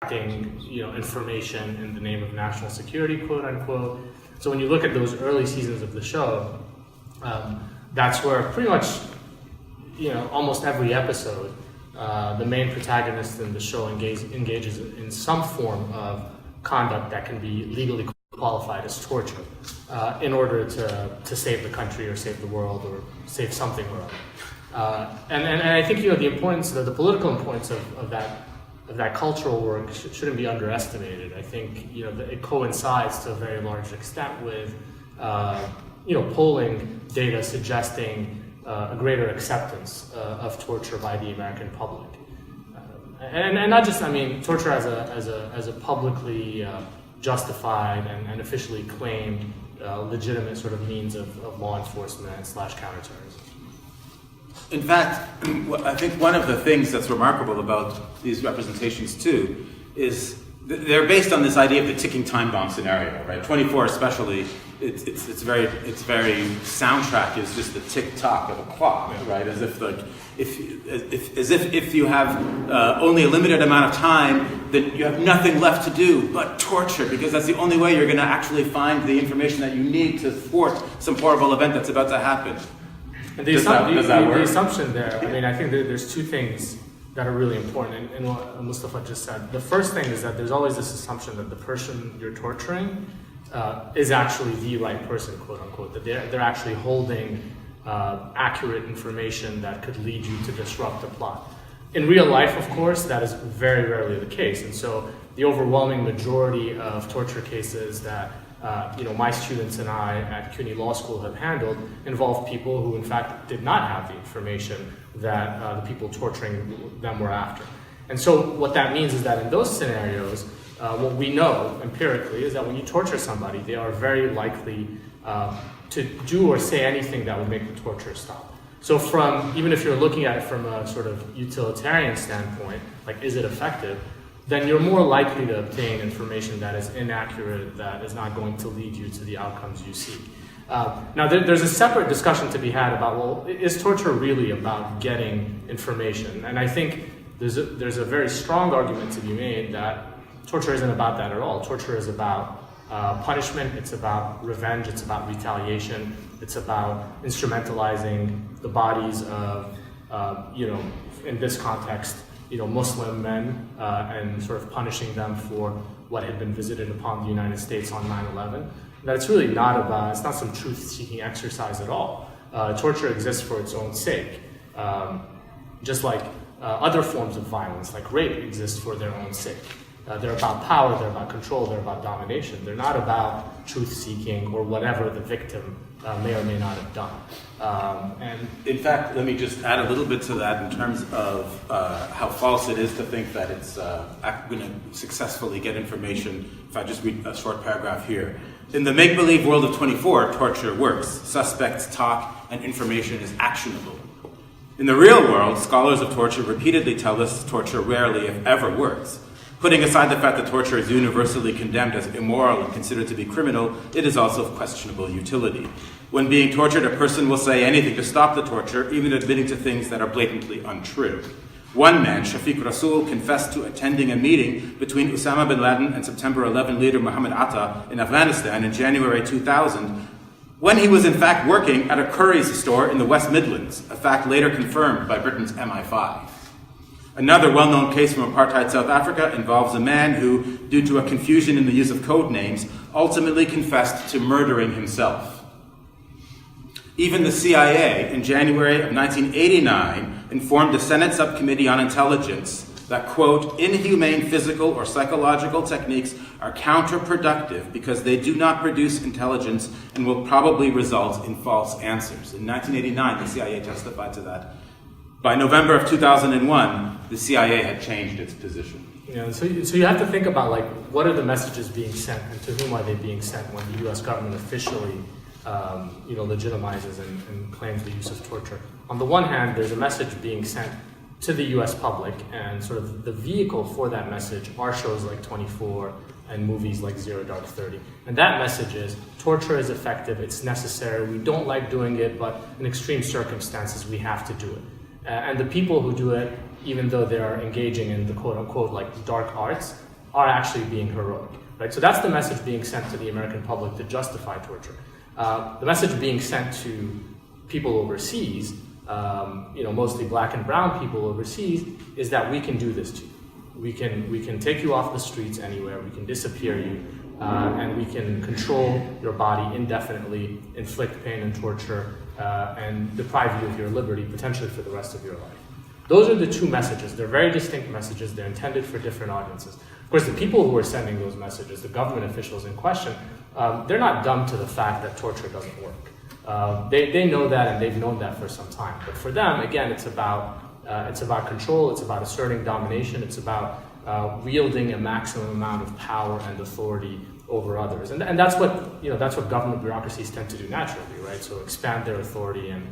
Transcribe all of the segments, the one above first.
information in the name of national security, quote unquote. So when you look at those early seasons of the show, that's where pretty much, almost every episode, the main protagonist in the show engages in some form of conduct that can be legally qualified as torture in order to save the country or save the world or save something or other. And I think the importance, the political importance of that cultural work shouldn't be underestimated. I think it coincides to a very large extent with polling data suggesting a greater acceptance of torture by the American public, and not just torture as a publicly justified and officially claimed legitimate sort of means of law enforcement / counterterrorism. In fact, I think one of the things that's remarkable about these representations too is they're based on this idea of the ticking time bomb scenario, right? 24 especially, its very soundtrack is just the tick tock of a clock, right? As if you have only a limited amount of time, then you have nothing left to do but torture, because that's the only way you're going to actually find the information that you need to thwart some horrible event that's about to happen. And the assumption there, I think there's two things that are really important in what Moustafa just said. The first thing is that there's always this assumption that the person you're torturing is actually the right person, quote unquote, that they're actually holding accurate information that could lead you to disrupt the plot. In real life, of course, that is very rarely the case, and so the overwhelming majority of torture cases that my students and I at CUNY Law School have handled involve people who in fact did not have the information that the people torturing them were after. And so what that means is that in those scenarios, what we know empirically is that when you torture somebody, they are very likely to do or say anything that would make the torture stop. So even if you're looking at it from a sort of utilitarian standpoint, like is it effective, then you're more likely to obtain information that is inaccurate, that is not going to lead you to the outcomes you seek. Now, there's a separate discussion to be had about, well, is torture really about getting information? And I think there's a very strong argument to be made that torture isn't about that at all. Torture is about punishment, it's about revenge, it's about retaliation, it's about instrumentalizing the bodies of, in this context, Muslim men and sort of punishing them for what had been visited upon the United States on 9/11. That it's really it's not some truth-seeking exercise at all. Torture exists for its own sake, just like other forms of violence, like rape, exist for their own sake. They're about power, they're about control, they're about domination. They're not about truth-seeking or whatever the victim may or may not have done. And in fact, let me just add a little bit to that in terms of how false it is to think that it's going to successfully get information. If I just read a short paragraph here. In the make-believe world of 24, torture works. Suspects talk and information is actionable. In the real world, scholars of torture repeatedly tell us torture rarely, if ever, works. Putting aside the fact that torture is universally condemned as immoral and considered to be criminal, it is also of questionable utility. When being tortured, a person will say anything to stop the torture, even admitting to things that are blatantly untrue. One man, Shafiq Rasool, confessed to attending a meeting between Osama bin Laden and September 11 leader Muhammad Atta in Afghanistan in January 2000, when he was in fact working at a Curry's store in the West Midlands, a fact later confirmed by Britain's MI5. Another well-known case from apartheid South Africa involves a man who, due to a confusion in the use of code names, ultimately confessed to murdering himself. Even the CIA, in January of 1989, informed the Senate Subcommittee on Intelligence that, quote, inhumane physical or psychological techniques are counterproductive because they do not produce intelligence and will probably result in false answers. In 1989, the CIA testified to that. By November of 2001, the CIA had changed its position. So you have to think about, what are the messages being sent and to whom are they being sent when the U.S. government officially legitimizes and claims the use of torture. On the one hand, there's a message being sent to the U.S. public, and sort of the vehicle for that message are shows like 24 and movies like Zero Dark 30. And that message is, torture is effective, it's necessary, we don't like doing it, but in extreme circumstances we have to do it. And the people who do it, even though they are engaging in the quote-unquote dark arts, are actually being heroic, right? So that's the message being sent to the American public to justify torture. The message being sent to people overseas, mostly black and brown people overseas, is that we can do this to you. We can take you off the streets anywhere, we can disappear you, and we can control your body indefinitely, inflict pain and torture, and deprive you of your liberty, potentially for the rest of your life. Those are the two messages. They're very distinct messages. They're intended for different audiences. Of course, the people who are sending those messages, the government officials in question, they're not dumb to the fact that torture doesn't work. They know that, and they've known that for some time. But for them, again, it's about control. It's about asserting domination. It's about wielding a maximum amount of power and authority over others. And that's what government bureaucracies tend to do naturally, right? So expand their authority and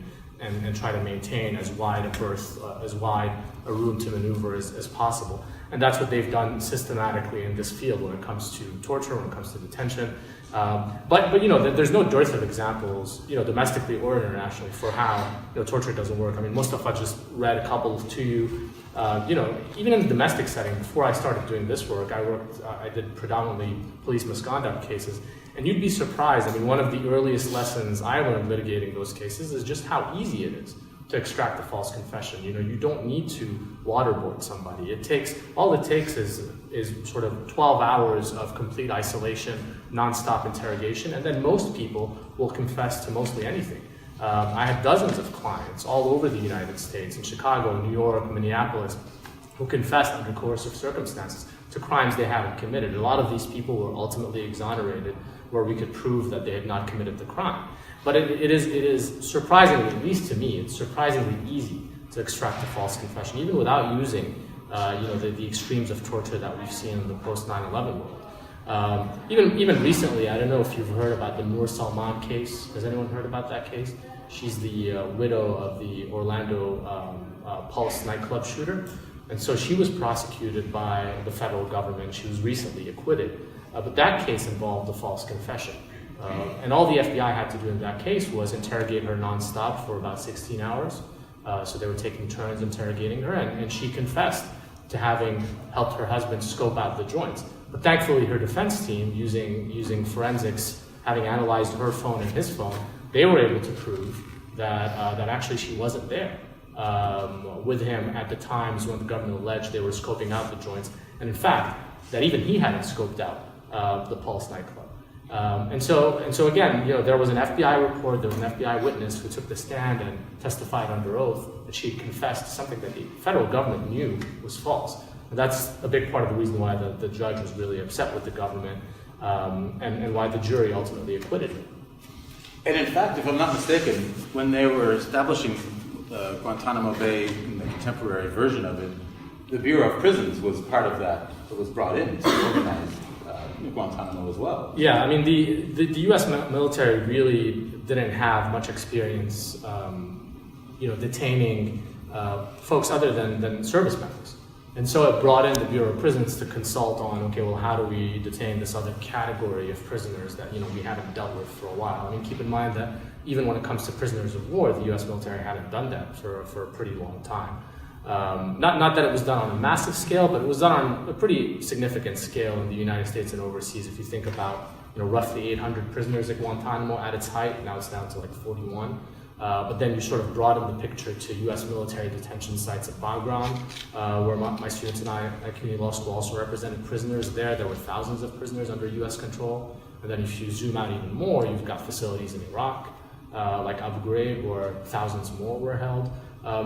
try to maintain as wide a berth, as wide a room to maneuver as possible. And that's what they've done systematically in this field when it comes to torture, when it comes to detention. But there's no dearth of examples, domestically or internationally, for how torture doesn't work. I mean, Moustafa just read a couple to you. Even in the domestic setting, before I started doing this work, I did predominantly police misconduct cases. And you'd be surprised. I mean, one of the earliest lessons I learned litigating those cases is just how easy it is to extract a false confession. You don't need to waterboard somebody. All it takes is sort of 12 hours of complete isolation, nonstop interrogation, and then most people will confess to mostly anything. I had dozens of clients all over the United States, in Chicago, New York, Minneapolis, who confessed under coercive circumstances to crimes they haven't committed. A lot of these people were ultimately exonerated, where we could prove that they had not committed the crime. But it is surprisingly, at least to me, it's surprisingly easy to extract a false confession, even without using the extremes of torture that we've seen in the post 9/11 world. Even recently, I don't know if you've heard about the Noor Salman case. Has anyone heard about that case? She's the widow of the Orlando Pulse nightclub shooter. And so she was prosecuted by the federal government. She was recently acquitted. But that case involved a false confession. And all the FBI had to do in that case was interrogate her nonstop for about 16 hours. So they were taking turns interrogating her, and she confessed to having helped her husband scope out the joints. But thankfully, her defense team, using forensics, having analyzed her phone and his phone, they were able to prove that actually she wasn't there with him at the times when the government alleged they were scoping out the joints, and in fact, that even he hadn't scoped out the Pulse nightclub. And so again, there was an FBI report, there was an FBI witness who took the stand and testified under oath that she had confessed to something that the federal government knew was false. And that's a big part of the reason why the judge was really upset with the government and why the jury ultimately acquitted her. And in fact, if I'm not mistaken, when they were establishing Guantanamo Bay in the contemporary version of it, the Bureau of Prisons was part of that. It was brought in to organize Guantanamo as well. Yeah, I mean, the U.S. military really didn't have much experience, detaining folks other than service members. And so it brought in the Bureau of Prisons to consult on, okay, well, how do we detain this other category of prisoners that, we haven't dealt with for a while? I mean, keep in mind that even when it comes to prisoners of war, the U.S. military hadn't done that for a pretty long time. Not that it was done on a massive scale, but it was done on a pretty significant scale in the United States and overseas. If you think about, roughly 800 prisoners at Guantanamo at its height, now it's down to like 41. But then you sort of broaden the picture to U.S. military detention sites at Bagram, where my students and I at CUNY Law School also represented prisoners there. There were thousands of prisoners under U.S. control. And then if you zoom out even more, you've got facilities in Iraq, like Abu Ghraib, where thousands more were held.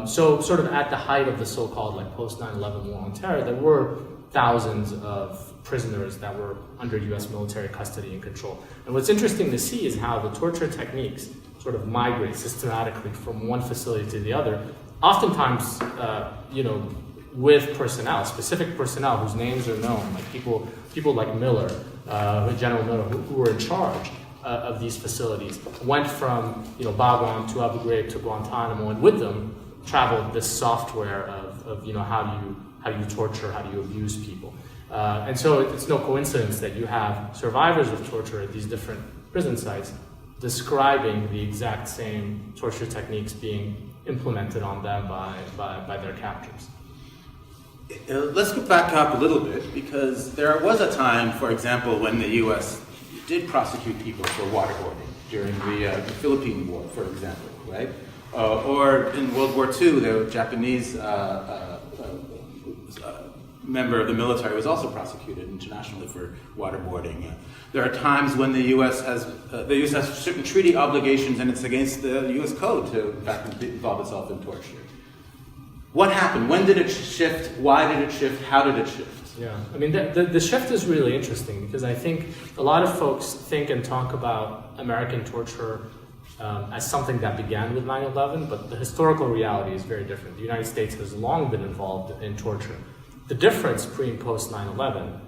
So sort of at the height of the so-called post 9/11 war on terror, there were thousands of prisoners that were under U.S. military custody and control. And what's interesting to see is how the torture techniques sort of migrate systematically from one facility to the other, oftentimes, with personnel, specific personnel whose names are known, like people like Miller, General Miller, who were in charge of these facilities, went from Bagram to Abu Ghraib to Guantanamo, and with them traveled this software of how do you torture, how do you abuse people. And so it's no coincidence that you have survivors of torture at these different prison sites describing the exact same torture techniques being implemented on them by their captors. Let's go back up a little bit, because there was a time, for example, when the U.S. did prosecute people for waterboarding during the Philippine War, for example, right? Or in World War II, the Japanese member of the military was also prosecuted internationally for waterboarding. There are times when the U.S. has certain treaty obligations, and it's against the U.S. code to, in fact, involve itself in torture. What happened? When did it shift? Why did it shift? How did it shift? Yeah, I mean, the shift is really interesting, because I think a lot of folks think and talk about American torture as something that began with 9/11, but the historical reality is very different. The United States has long been involved in torture. The difference pre and post 9/11,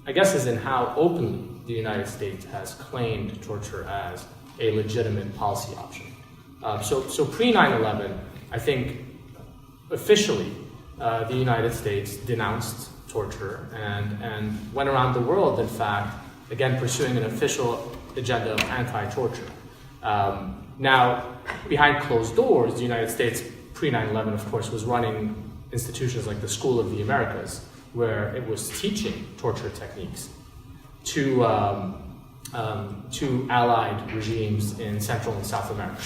I guess, is in how openly the United States has claimed torture as a legitimate policy option. So pre 9/11, I think officially the United States denounced torture and went around the world, in fact, again pursuing an official agenda of anti-torture. Now, behind closed doors, the United States pre 9/11, of course, was running institutions like the School of the Americas, where it was teaching torture techniques to allied regimes in Central and South America.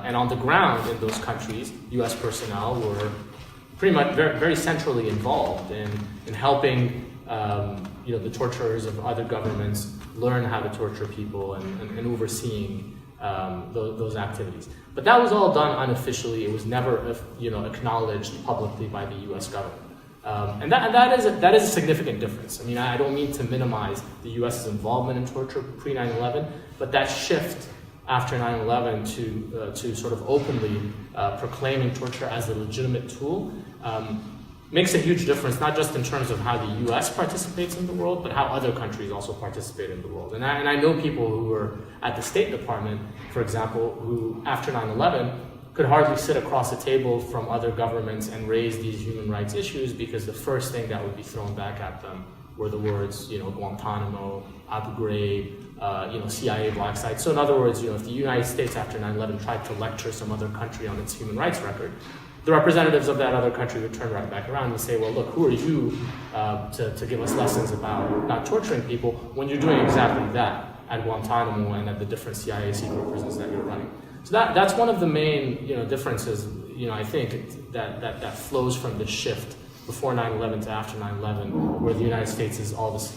And on the ground in those countries, U.S. personnel were pretty much very centrally involved in helping the torturers of other governments learn how to torture people and overseeing those activities. But that was all done unofficially. It was never acknowledged publicly by the U.S. government. And that is a significant difference. I mean, I don't mean to minimize the U.S.'s involvement in torture pre 9/11, but that shift after 9/11 to sort of openly proclaiming torture as a legitimate tool makes a huge difference, not just in terms of how the U.S. participates in the world, but how other countries also participate in the world. And I know people who were at the State Department, for example, who after 9/11 could hardly sit across a table from other governments and raise these human rights issues, because the first thing that would be thrown back at them were the words, Guantanamo, Abu Ghraib, CIA black sites. So in other words, if the United States after 9/11 tried to lecture some other country on its human rights record, the representatives of that other country would turn right back around and say, well, look, who are you to give us lessons about not torturing people when you're doing exactly that at Guantanamo and at the different CIA secret prisons that you're running? So that's one of the main differences, I think, that flows from the shift before 9/11 to after 9/11, where the United States is all this,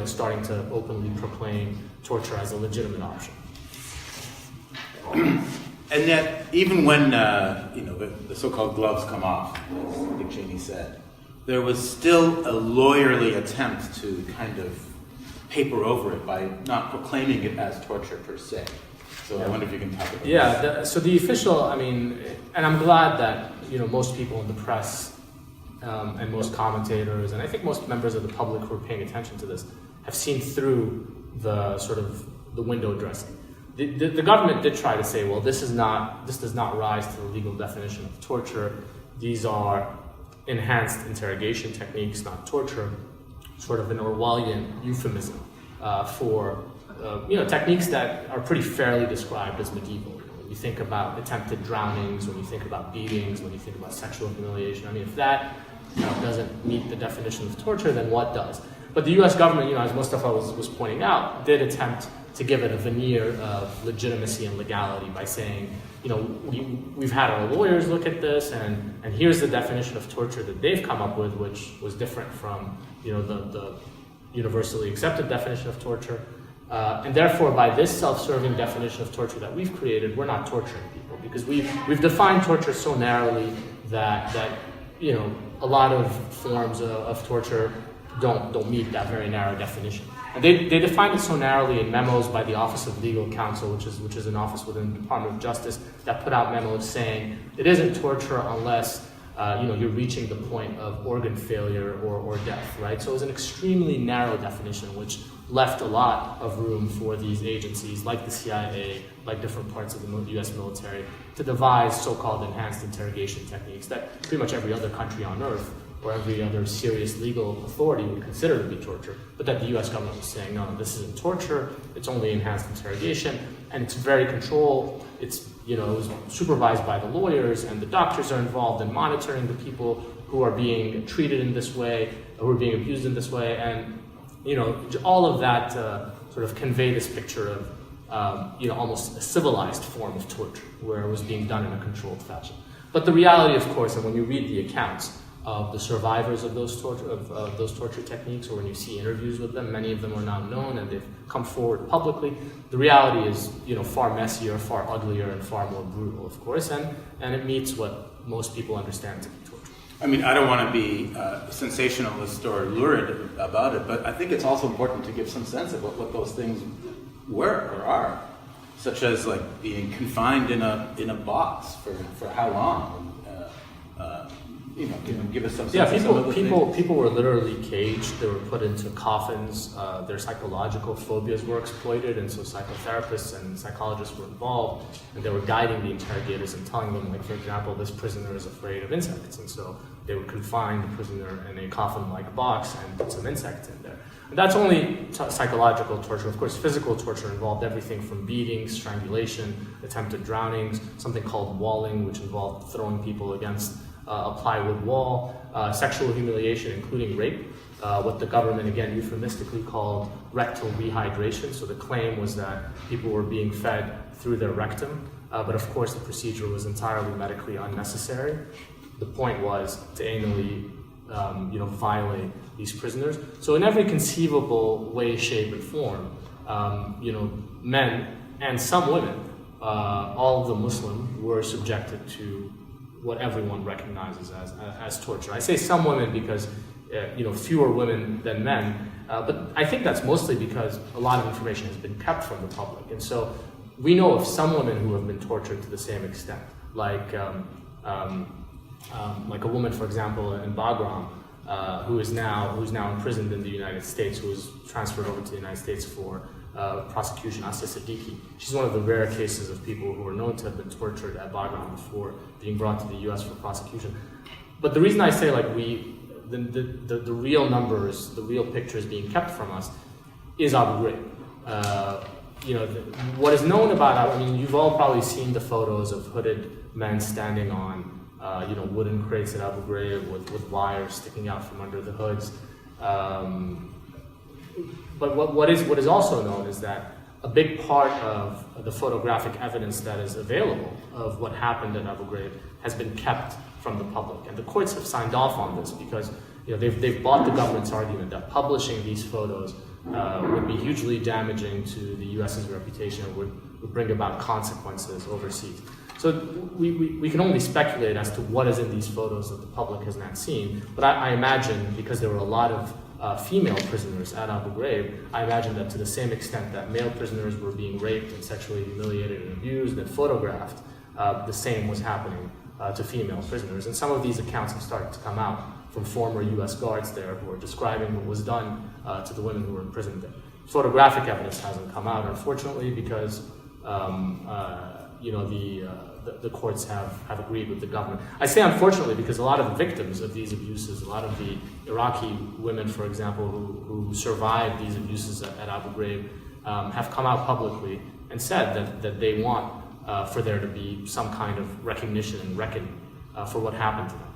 starting to openly proclaim torture as a legitimate option. And yet, even when the so-called gloves come off, as Dick Cheney said, there was still a lawyerly attempt to kind of paper over it by not proclaiming it as torture per se. So I wonder if you can talk about this. So the official, and I'm glad that most people in the press and most commentators, and I think most members of the public who are paying attention to this, have seen through the sort of the window dressing. The government did try to say, well, this does not rise to the legal definition of torture. These are enhanced interrogation techniques, not torture, sort of an Orwellian euphemism for techniques that are pretty fairly described as medieval. When you think about attempted drownings, when you think about beatings, when you think about sexual humiliation, if that doesn't meet the definition of torture, then what does? But the U.S. government, as Moustafa was pointing out, did attempt to give it a veneer of legitimacy and legality by saying, we've had our lawyers look at this, and here's the definition of torture that they've come up with, which was different from the universally accepted definition of torture. And therefore, by this self-serving definition of torture that we've created, we're not torturing people, because we've defined torture so narrowly that a lot of forms of torture don't meet that very narrow definition. And they defined it so narrowly in memos by the Office of Legal Counsel, which is an office within the Department of Justice, that put out memos saying it isn't torture unless you're reaching the point of organ failure or death, right? So it was an extremely narrow definition, which left a lot of room for these agencies like the CIA, like different parts of the U.S. military, to devise so-called enhanced interrogation techniques that pretty much every other country on earth or every other serious legal authority would consider to be torture, but that the U.S. government was saying, no, this isn't torture, it's only enhanced interrogation, and it's very controlled, it was supervised by the lawyers, and the doctors are involved in monitoring the people who who are being treated in this way, who are being abused in this way, and all of that sort of convey this picture of almost a civilized form of torture, where it was being done in a controlled fashion. But the reality, of course, and when you read the accounts of the survivors of those torture techniques, or when you see interviews with them, many of them are now known and they've come forward publicly. The reality is, far messier, far uglier, and far more brutal, of course, and it meets what most people understand to be torture. I mean, I don't want to be sensationalist or lurid about it, but I think it's also important to give some sense of what those things were or are, such as like being confined in a box for how long. Give us some sense. People were literally caged. They were put into coffins. Their psychological phobias were exploited, and so psychotherapists and psychologists were involved, and they were guiding the interrogators and telling them, like, for example, this prisoner is afraid of insects, and so they would confine the prisoner in a coffin-like box and put some insect in there. And that's only psychological torture. Of course, physical torture involved everything from beatings, strangulation, attempted drownings, something called walling, which involved throwing people against a plywood wall, sexual humiliation, including rape, what the government, again, euphemistically called rectal rehydration. So the claim was that people were being fed through their rectum, but of course the procedure was entirely medically unnecessary. The point was to anally violate these prisoners. So in every conceivable way, shape, and form, men and some women, all of the Muslim, were subjected to what everyone recognizes as torture. I say some women because fewer women than men, but I think that's mostly because a lot of information has been kept from the public, and so we know of some women who have been tortured to the same extent, like a woman, for example, in Bagram, who's now imprisoned in the United States, who was transferred over to the United States for prosecution, Asa Siddiqui. She's one of the rare cases of people who are known to have been tortured at Bagram before being brought to the U.S. for prosecution. But the reason I say the real numbers, the real pictures being kept from us, is Abu Ghraib. What is known about, you've all probably seen the photos of hooded men standing on wooden crates at Abu Ghraib with wires sticking out from under the hoods. But what is also known is that a big part of the photographic evidence that is available of what happened at Abu Ghraib has been kept from the public, and the courts have signed off on this because they've bought the government's argument that publishing these photos would be hugely damaging to the U.S.'s reputation and would bring about consequences overseas. So we can only speculate as to what is in these photos that the public has not seen, but I imagine, because there were a lot of female prisoners at Abu Ghraib, I imagine that to the same extent that male prisoners were being raped and sexually humiliated and abused and photographed, the same was happening to female prisoners. And some of these accounts have started to come out from former U.S. guards there who are describing what was done to the women who were imprisoned there. Photographic evidence hasn't come out, unfortunately, because the courts have agreed with the government. I say unfortunately because a lot of the victims of these abuses, a lot of the Iraqi women, for example, who survived these abuses at Abu Ghraib, have come out publicly and said that they want for there to be some kind of recognition and reckoning for what happened to them.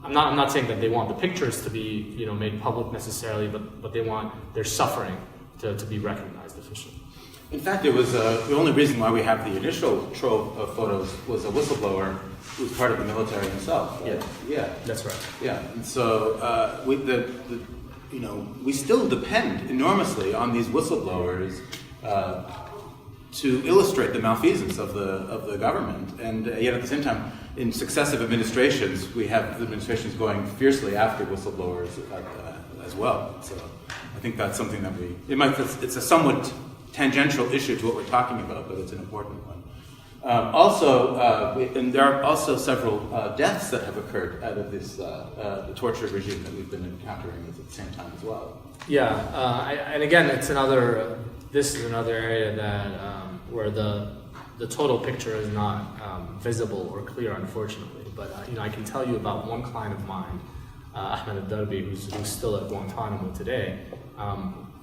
I'm not saying that they want the pictures to be made public necessarily, but they want their suffering to be recognized officially. In fact, it was the only reason why we have the initial trove of photos was a whistleblower who was part of the military himself. Right? Yeah, that's right. Yeah, and so we still depend enormously on these whistleblowers to illustrate the malfeasance of the government, and yet at the same time, in successive administrations, we have the administrations going fiercely after whistleblowers as well. So I think that's something that it's a somewhat tangential issue to what we're talking about, but it's an important one. And there are also several deaths that have occurred out of this the torture regime that we've been encountering at the same time as well. Yeah, and again, this is another area that where the total picture is not visible or clear, unfortunately. But I can tell you about one client of mine, Ahmed al-Darbi, who's still at Guantanamo today.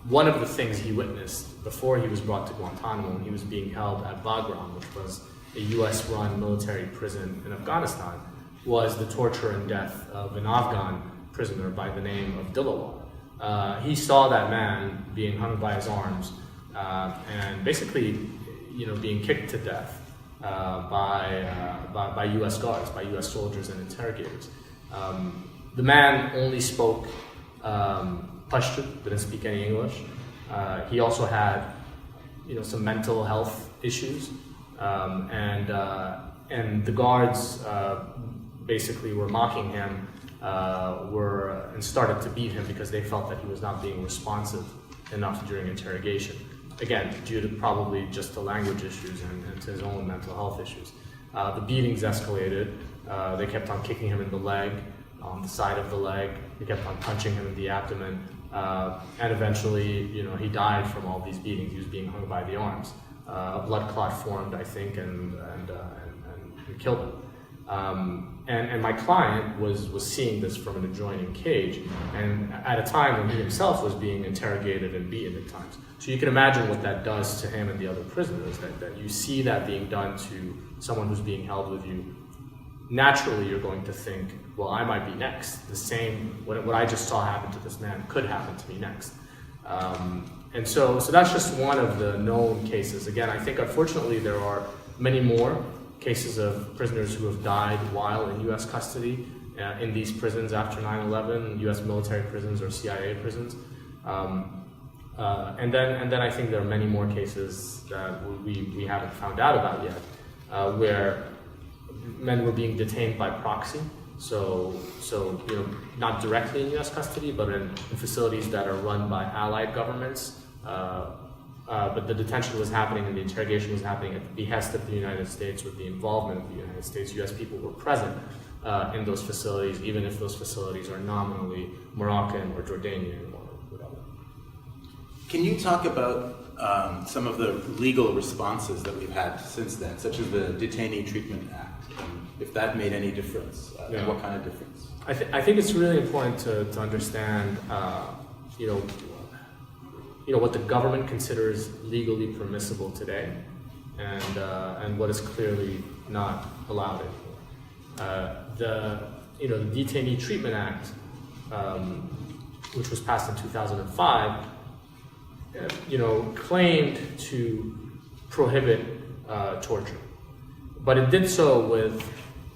One of the things he witnessed before he was brought to Guantanamo, when he was being held at Bagram, which was a US-run military prison in Afghanistan, was the torture and death of an Afghan prisoner by the name of Dilawar. He saw that man being hung by his arms and basically, being kicked to death by U.S. guards, by U.S. soldiers and interrogators. The man only spoke Pashto, didn't speak any English. He also had, some mental health issues, and the guards basically were mocking him, and started to beat him because they felt that he was not being responsive enough during interrogation. Again, due to probably just to language issues and to his own mental health issues. The beatings escalated. They kept on kicking him in the leg, on the side of the leg. They kept on punching him in the abdomen. And eventually, he died from all these beatings. He was being hung by the arms. A blood clot formed, I think, and killed him. And my client was seeing this from an adjoining cage, and at a time when he himself was being interrogated and beaten at times. So you can imagine what that does to him and the other prisoners, that you see that being done to someone who's being held with you. Naturally, you're going to think, well, I might be next. The same, what I just saw happen to this man could happen to me next. And so that's just one of the known cases. Again, I think unfortunately there are many more cases of prisoners who have died while in U.S. custody in these prisons after 9/11, U.S. military prisons or CIA prisons. And then I think there are many more cases that we haven't found out about yet, where men were being detained by proxy. So not directly in U.S. custody, but in facilities that are run by allied governments. But the detention was happening and the interrogation was happening at the behest of the United States, with the involvement of the United States. U.S. people were present in those facilities, even if those facilities are nominally Moroccan or Jordanian or whatever. Can you talk about some of the legal responses that we've had since then, such as the Detainee Treatment Act, and if that made any difference, and what kind of difference? I think it's really important to understand, what the government considers legally permissible today, and what is clearly not allowed anymore. The Detainee Treatment Act, which was passed in 2005, claimed to prohibit torture, but it did so with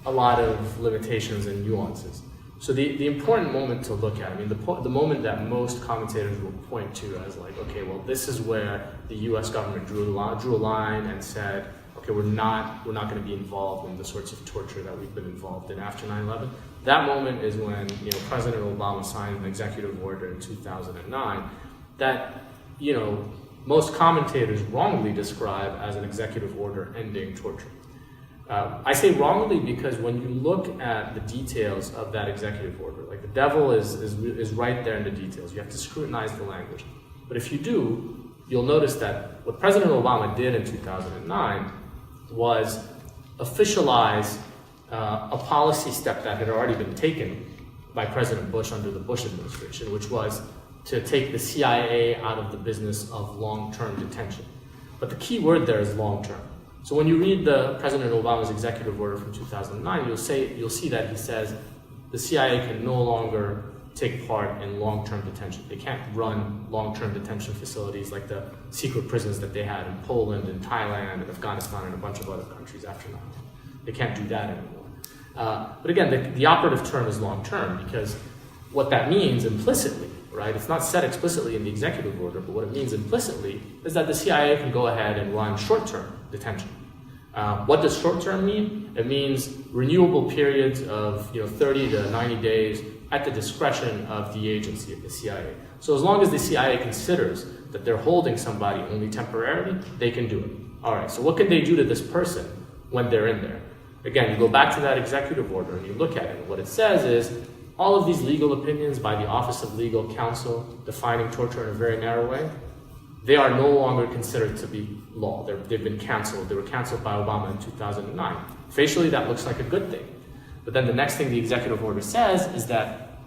a lot of limitations and nuances. So the important moment to look at, the moment that most commentators will point to as like, okay, well, this is where the U.S. government drew a line and said, okay, we're not going to be involved in the sorts of torture that we've been involved in after 9/11. That moment is when President Obama signed an executive order in 2009 that most commentators wrongly describe as an executive order ending torture. I say wrongly because when you look at the details of that executive order, like the devil is right there in the details. You have to scrutinize the language. But if you do, you'll notice that what President Obama did in 2009 was officialize a policy step that had already been taken by President Bush under the Bush administration, which was to take the CIA out of the business of long-term detention. But the key word there is long-term. So when you read the President Obama's executive order from 2009, you'll see that he says the CIA can no longer take part in long-term detention. They can't run long-term detention facilities like the secret prisons that they had in Poland and Thailand and Afghanistan and a bunch of other countries after 9/11. They can't do that anymore. But again, the operative term is long-term, because what that means implicitly, right? It's not said explicitly in the executive order, but what it means implicitly is that the CIA can go ahead and run short-term detention. What does short-term mean? It means renewable periods of 30 to 90 days at the discretion of the agency, of the CIA. So as long as the CIA considers that they're holding somebody only temporarily, they can do it. All right, so what can they do to this person when they're in there? Again, you go back to that executive order and you look at it. What it says is, all of these legal opinions by the Office of Legal Counsel defining torture in a very narrow way, they are no longer considered to be law. They've been canceled. They were canceled by Obama in 2009. Facially, that looks like a good thing. But then the next thing the executive order says is that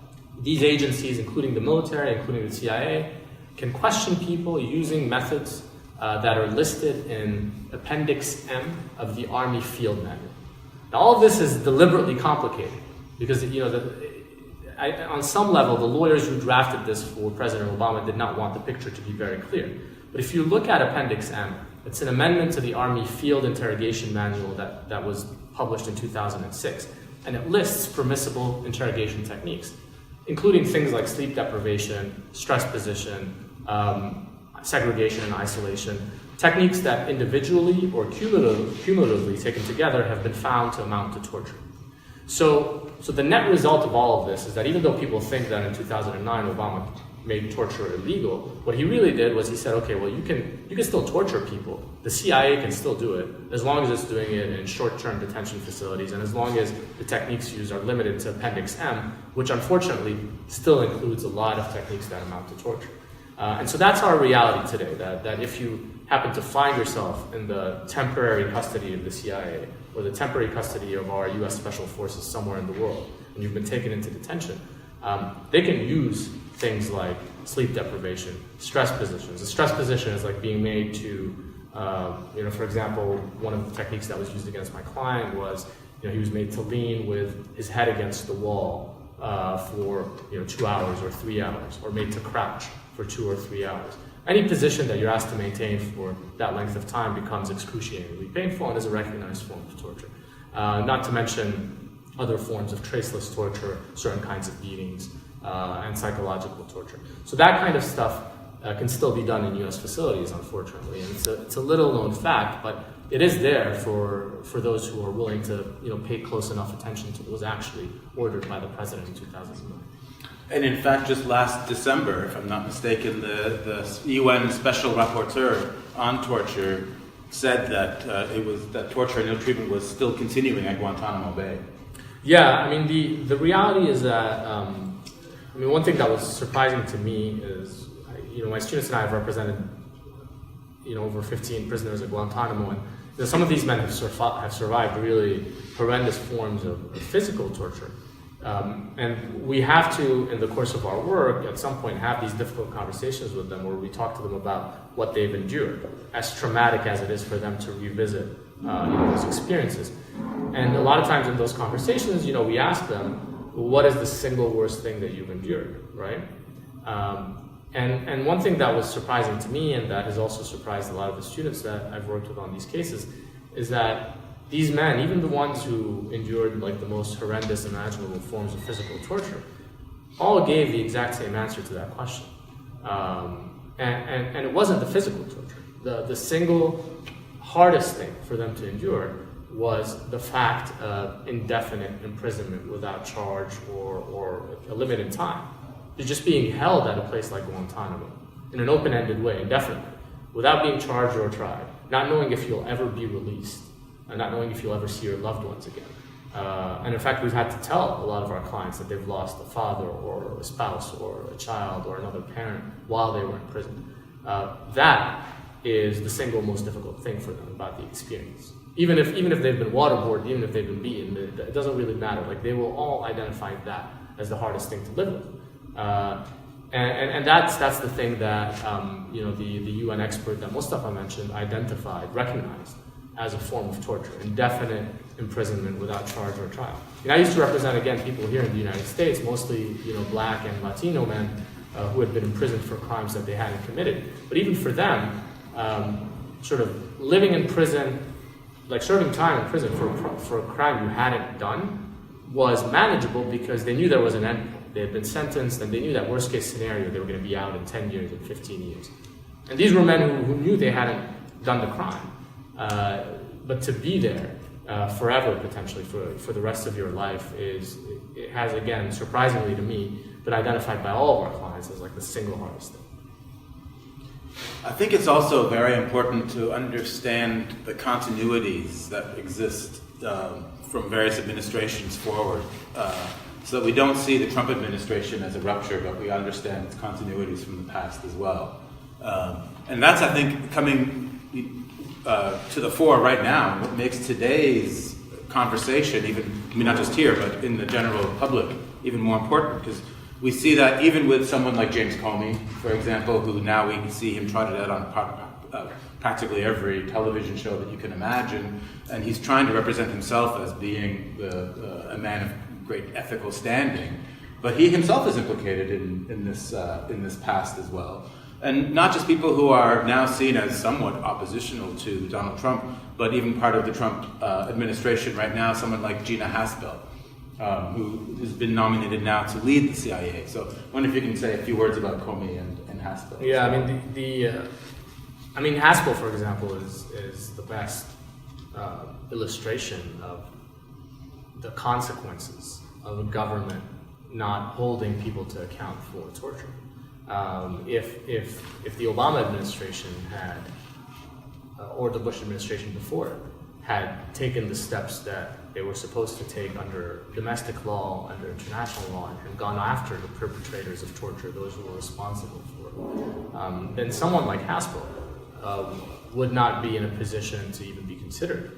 these agencies, including the military, including the CIA, can question people using methods that are listed in Appendix M of the Army Field Manual. Now, all of this is deliberately complicated because, on some level, the lawyers who drafted this for President Obama did not want the picture to be very clear. But if you look at Appendix M, it's an amendment to the Army Field Interrogation Manual that was published in 2006, and it lists permissible interrogation techniques, including things like sleep deprivation, stress position, segregation and isolation, techniques that individually or cumulatively taken together have been found to amount to torture. So the net result of all of this is that even though people think that in 2009 Obama made torture illegal, what he really did was he said, okay, well, you can still torture people. The CIA can still do it as long as it's doing it in short-term detention facilities and as long as the techniques used are limited to Appendix M, which unfortunately still includes a lot of techniques that amount to torture. And so that's our reality today, that if you happen to find yourself in the temporary custody of the CIA or the temporary custody of our US Special Forces somewhere in the world, and you've been taken into detention, they can use things like sleep deprivation, stress positions. A stress position is like being made to, for example, one of the techniques that was used against my client was, he was made to lean with his head against the wall for 2 hours or 3 hours, or made to crouch for 2 or 3 hours. Any position that you're asked to maintain for that length of time becomes excruciatingly painful and is a recognized form of torture. Not to mention other forms of traceless torture, certain kinds of beatings, and psychological torture. So that kind of stuff can still be done in U.S. facilities, unfortunately. And it's a little known fact, but it is there for those who are willing to pay close enough attention to what was actually ordered by the president in 2009. And in fact, just last December, if I'm not mistaken, the UN Special Rapporteur on torture said that that torture and ill treatment was still continuing at Guantanamo Bay. Yeah, the reality is that one thing that was surprising to me is my students and I have represented over 15 prisoners at Guantanamo, and some of these men have survived really horrendous forms of physical torture. And we have to, in the course of our work, at some point have these difficult conversations with them where we talk to them about what they've endured, as traumatic as it is for them to revisit those experiences. And a lot of times in those conversations, we ask them, what is the single worst thing that you've endured, right? And one thing that was surprising to me, and that has also surprised a lot of the students that I've worked with on these cases, is that these men, even the ones who endured like the most horrendous imaginable forms of physical torture, all gave the exact same answer to that question. And it wasn't the physical torture. The single hardest thing for them to endure was the fact of indefinite imprisonment without charge or a limited time. You're just being held at a place like Guantanamo in an open-ended way, indefinitely, without being charged or tried, not knowing if you'll ever be released, and not knowing if you'll ever see your loved ones again. And in fact, we've had to tell a lot of our clients that they've lost a father or a spouse or a child or another parent while they were in prison. That is the single most difficult thing for them about the experience. Even if they've been waterboarded, even if they've been beaten, it doesn't really matter. Like, they will all identify that as the hardest thing to live with. And that's the thing that the UN expert that Moustafa mentioned recognized as a form of torture, indefinite imprisonment without charge or trial. I used to represent, again, people here in the United States, mostly Black and Latino men who had been imprisoned for crimes that they hadn't committed. But even for them, sort of living in prison, like serving time in prison for a crime you hadn't done, was manageable because they knew there was an end point. They had been sentenced, and they knew that worst case scenario, they were going to be out in 10 years and 15 years. And these were men who knew they hadn't done the crime. But to be there forever, potentially, for the rest of your life it has, again, surprisingly to me, been identified by all of our clients as like the single hardest thing. I think it's also very important to understand the continuities that exist from various administrations forward, so that we don't see the Trump administration as a rupture, but we understand its continuities from the past as well. And that's, I think, coming to the fore right now. What makes today's conversation, not just here, but in the general public, even more important, because we see that even with someone like James Comey, for example, who now we see him trotted out on practically every television show that you can imagine, and he's trying to represent himself as being a man of great ethical standing. But he himself is implicated in this past as well. And not just people who are now seen as somewhat oppositional to Donald Trump, but even part of the Trump administration right now, someone like Gina Haspel, who has been nominated now to lead the CIA. So I wonder if you can say a few words about Comey and Haspel. Yeah, I mean, Haspel, for example, is the best illustration of the consequences of a government not holding people to account for torture. If the Obama administration had, or the Bush administration before it, had taken the steps that they were supposed to take under domestic law, under international law, and gone after the perpetrators of torture, those who were responsible for it, then someone like Haspel would not be in a position to even be considered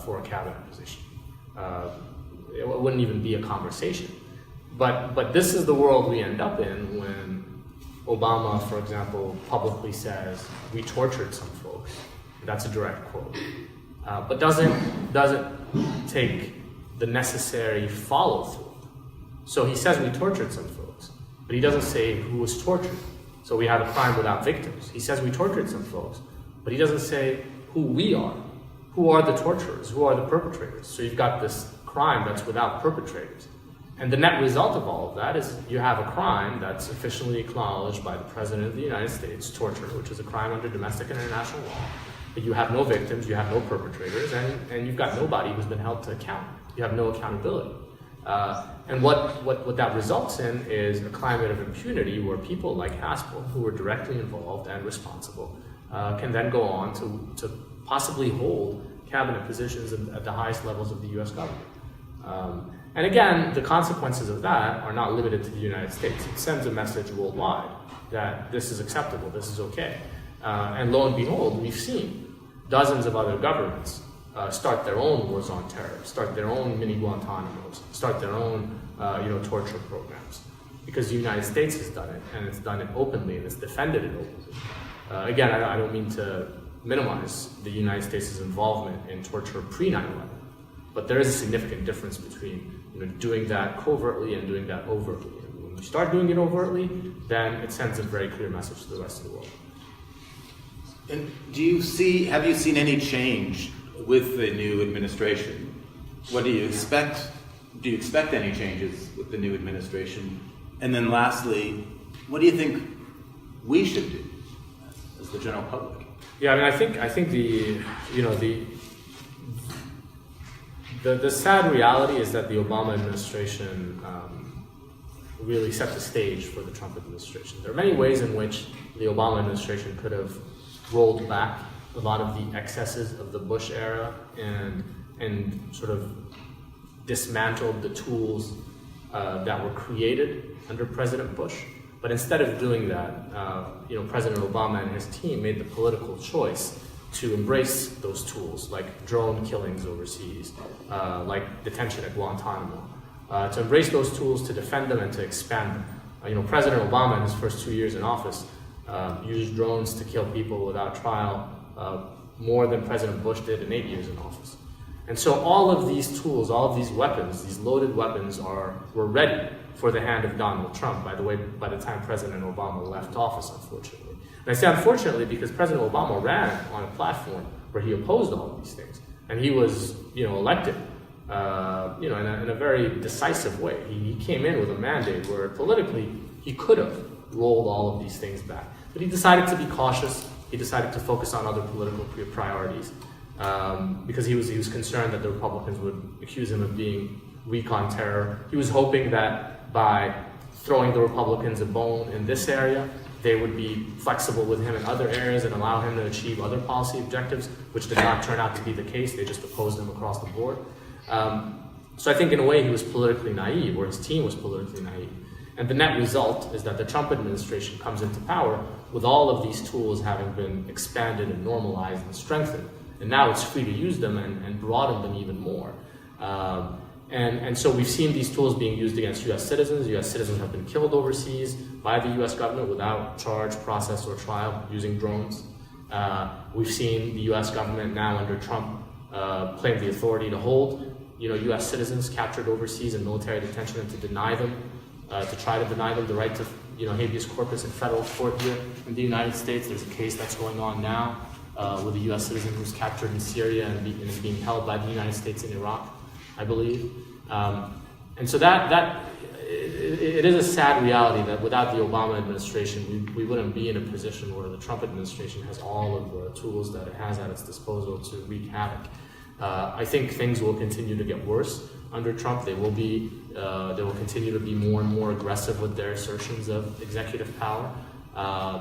for a cabinet position. It wouldn't even be a conversation. But this is the world we end up in when Obama, for example, publicly says, we tortured some folks. That's a direct quote. But doesn't take the necessary follow-through. So he says we tortured some folks, but he doesn't say who was tortured. So we have a crime without victims. He says we tortured some folks, but he doesn't say who we are. Who are the torturers? Who are the perpetrators? So you've got this crime that's without perpetrators. And the net result of all of that is you have a crime that's officially acknowledged by the President of the United States, torture, which is a crime under domestic and international law. But you have no victims, you have no perpetrators, and you've got nobody who's been held to account. You have no accountability. And what that results in is a climate of impunity where people like Haspel, who were directly involved and responsible, can then go on to possibly hold cabinet positions at the highest levels of the U.S. government. And again, the consequences of that are not limited to the United States. It sends a message worldwide that this is acceptable, this is okay. And lo and behold, we've seen dozens of other governments start their own wars on terror, start their own mini Guantanamos, start their own torture programs. Because the United States has done it, and it's done it openly, and it's defended it openly. Again, I don't mean to minimize the United States' involvement in torture pre-9/11, but there is a significant difference between doing that covertly and doing that overtly. And when you start doing it overtly, then it sends a very clear message to the rest of the world. And have you seen any change with the new administration? What do you expect? Do you expect any changes with the new administration? And then lastly, what do you think we should do as the general public? Yeah, I mean, I think the sad reality is that the Obama administration really set the stage for the Trump administration. There are many ways in which the Obama administration could have rolled back a lot of the excesses of the Bush era and sort of dismantled the tools that were created under President Bush. But instead of doing that, President Obama and his team made the political choice to embrace those tools, like drone killings overseas, like detention at Guantanamo, to embrace those tools, to defend them, and to expand them. President Obama, in his first 2 years in office, used drones to kill people without trial more than President Bush did in 8 years in office. And so all of these tools, all of these weapons, these loaded weapons were ready for the hand of Donald Trump, by the time President Obama left office, unfortunately. And I say unfortunately because President Obama ran on a platform where he opposed all of these things. And he was, elected, in a very decisive way. He came in with a mandate where politically he could have rolled all of these things back. But he decided to be cautious. He decided to focus on other political priorities because he was concerned that the Republicans would accuse him of being weak on terror. He was hoping that by throwing the Republicans a bone in this area, they would be flexible with him in other areas and allow him to achieve other policy objectives, which did not turn out to be the case. They just opposed him across the board. So I think in a way he was politically naive, or his team was politically naive. And the net result is that the Trump administration comes into power with all of these tools having been expanded and normalized and strengthened. And now it's free to use them and broaden them even more. And so we've seen these tools being used against U.S. citizens. U.S. citizens have been killed overseas by the U.S. government without charge, process, or trial using drones. We've seen the U.S. government now under Trump claim the authority to hold, U.S. citizens captured overseas in military detention and to deny them, to try to deny them the right to, habeas corpus in federal court here in the United States. There's a case that's going on now with a U.S. citizen who's captured in Syria and is being held by the United States in Iraq, I believe. And so it is a sad reality that without the Obama administration, we wouldn't be in a position where the Trump administration has all of the tools that it has at its disposal to wreak havoc. I think things will continue to get worse under Trump. They will continue to be more and more aggressive with their assertions of executive power.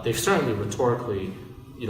They've certainly rhetorically,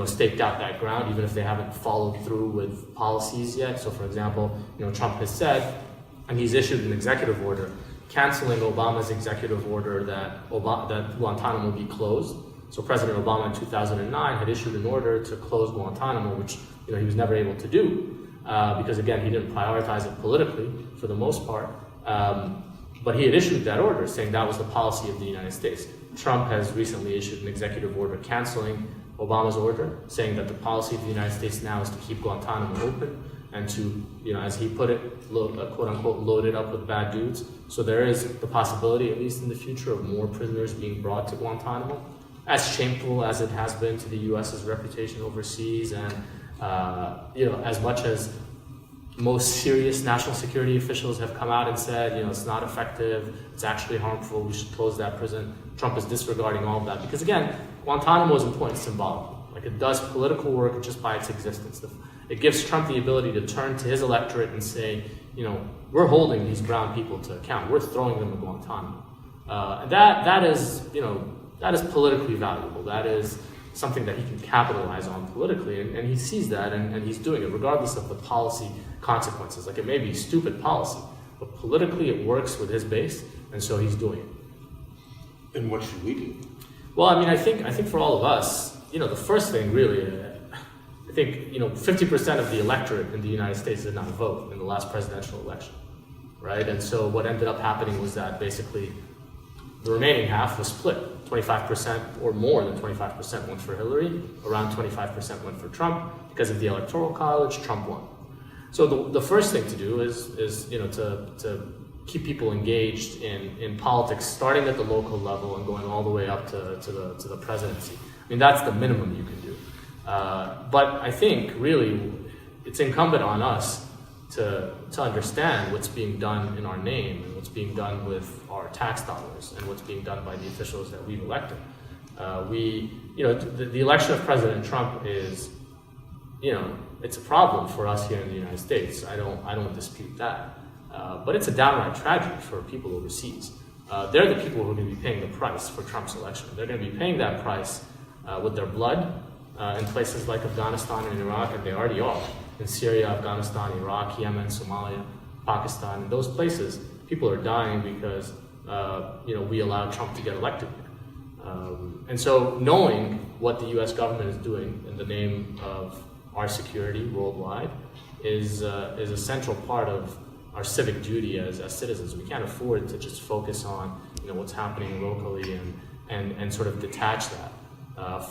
staked out that ground, even if they haven't followed through with policies yet. So, for example, Trump has said, and he's issued an executive order canceling Obama's executive order that Guantanamo be closed. So President Obama in 2009 had issued an order to close Guantanamo, which he was never able to do because, again, he didn't prioritize it politically for the most part. But he had issued that order saying that was the policy of the United States. Trump has recently issued an executive order canceling Obama's order, saying that the policy of the United States now is to keep Guantanamo open and to, as he put it, quote unquote, load it up with bad dudes. So there is the possibility, at least in the future, of more prisoners being brought to Guantanamo. As shameful as it has been to the U.S.'s reputation overseas, and as much as most serious national security officials have come out and said, it's not effective, it's actually harmful, we should close that prison, Trump is disregarding all of that. Because again, Guantanamo is important symbolically. Like, it does political work just by its existence. It gives Trump the ability to turn to his electorate and say, we're holding these brown people to account. We're throwing them to Guantanamo. And that is politically valuable. That is something that he can capitalize on politically, and he sees that, and he's doing it regardless of the policy consequences. Like, it may be stupid policy, but politically it works with his base, and so he's doing it. And what should we do? Well, I think for all of us, the first thing really, I think 50% of the electorate in the United States did not vote in the last presidential election, right? And so what ended up happening was that basically the remaining half was split. 25% or more than 25% went for Hillary, around 25% went for Trump. Because of the Electoral College, Trump won. So the first thing to do is to keep people engaged in politics, starting at the local level and going all the way up to the presidency. That's the minimum you can do. But I think really it's incumbent on us to understand what's being done in our name and what's being done with our tax dollars and what's being done by the officials that we've elected. The election of President Trump is, it's a problem for us here in the United States. I don't dispute that. But it's a downright tragedy for people overseas. They're the people who are going to be paying the price for Trump's election. They're going to be paying that price with their blood in places like Afghanistan and Iraq, and they already are. In Syria, Afghanistan, Iraq, Yemen, Somalia, Pakistan, in those places, people are dying because we allowed Trump to get elected. And so knowing what the U.S. government is doing in the name of our security worldwide is a central part of our civic duty as citizens. We can't afford to just focus on what's happening locally and sort of detach that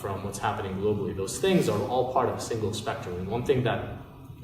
from what's happening globally. Those things are all part of a single spectrum. And one thing that